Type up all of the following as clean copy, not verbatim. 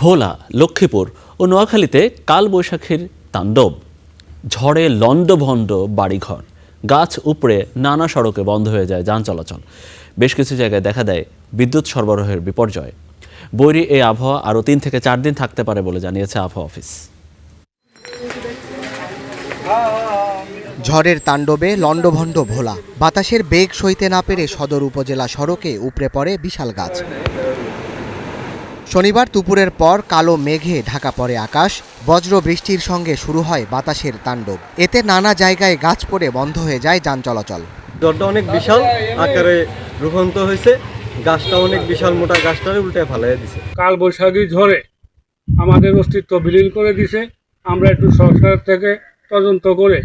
ভোলা, লক্ষ্মীপুর ও নোয়াখালীতে কালবৈশাখীর তাণ্ডব। ঝড়ে লণ্ডভণ্ড বাড়িঘর, গাছ উপড়ে নানা সড়কে বন্ধ হয়ে যায় যান চলাচল। বেশ কিছু জায়গায় দেখা দেয় বিদ্যুৎ সরবরাহের বিপর্যয়। বৈরী এই আবহাওয়া আরও 3 থেকে 4 দিন থাকতে পারে বলে জানিয়েছে আবহাওয়া অফিস। ঝড়ের তাণ্ডবে লণ্ডভণ্ড ভোলা। বাতাসের বেগ সইতে না পেরে সদর উপজেলা সড়কে উপড়ে পড়ে বিশাল গাছ। শনিবার দুপুরের পর কালো মেঘে ঢাকা পড়ে আকাশ। বজ্র বৃষ্টির সঙ্গে শুরু হয় বাতাসের তাণ্ডব। এতে নানা জায়গায় গাছ পড়ে বন্ধ হয়ে যায় যান চলাচল। ঝড়টা অনেক বিশাল আকারে রূপান্তর হয়েছে, গাছটা অনেক বিশাল মোটা, গাছটারে উল্টে ফালাই দিছে। কালবৈশাখী ঝড়ে আমাদের অস্তিত্ব বিলীন করে দিছে। আমরা একটু সরকার থেকে তদন্ত করে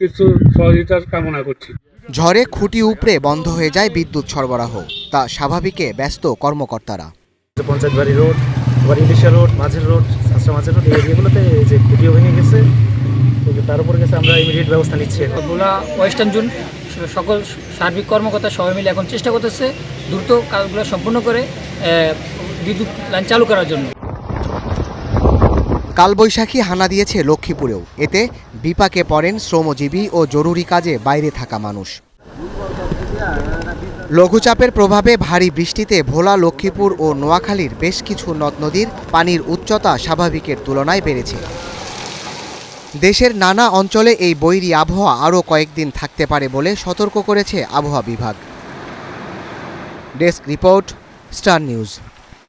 কিছু সহযোগিতার কামনা করছি। ঝড়ে খুঁটি উপড়ে বন্ধ হয়ে যায় বিদ্যুৎ সরবরাহ, তা স্বাভাবিকে ব্যস্ত কর্মকর্তারা। পঞ্চায়েত বাড়ি রোড, ইলিশা রোড, মাঝের রোড, মাঝের রোড, এই এরিয়াগুলোতে যে খুঁটিও ভেঙে গেছে, তার উপর গেছে আমরা ইমিডিয়েট ব্যবস্থা নিচ্ছি। ভোলা ওয়েস্টার্ন জোন সকল সার্বিক কর্মকর্তা সবাই মিলে এখন চেষ্টা করতেছে দ্রুত কাজগুলো সম্পূর্ণ করে বিদ্যুৎ লাইন চালু করার জন্য। কালবৈশাখী হানা দিয়েছে লক্ষ্মীপুরেও। এতে বিপাকে পড়েন শ্রমজীবী ও জরুরি কাজে বাইরে থাকা মানুষ। লঘুচাপের প্রভাবে ভারী বৃষ্টিতে ভোলা, লক্ষ্মীপুর ও নোয়াখালীর বেশ কিছু নদ নদীর পানির উচ্চতা স্বাভাবিকের তুলনায় বেড়েছে। দেশের নানা অঞ্চলে এই বৈরী আবহাওয়া আরও কয়েকদিন থাকতে পারে বলে সতর্ক করেছে আবহাওয়া বিভাগ। Desk report, star news.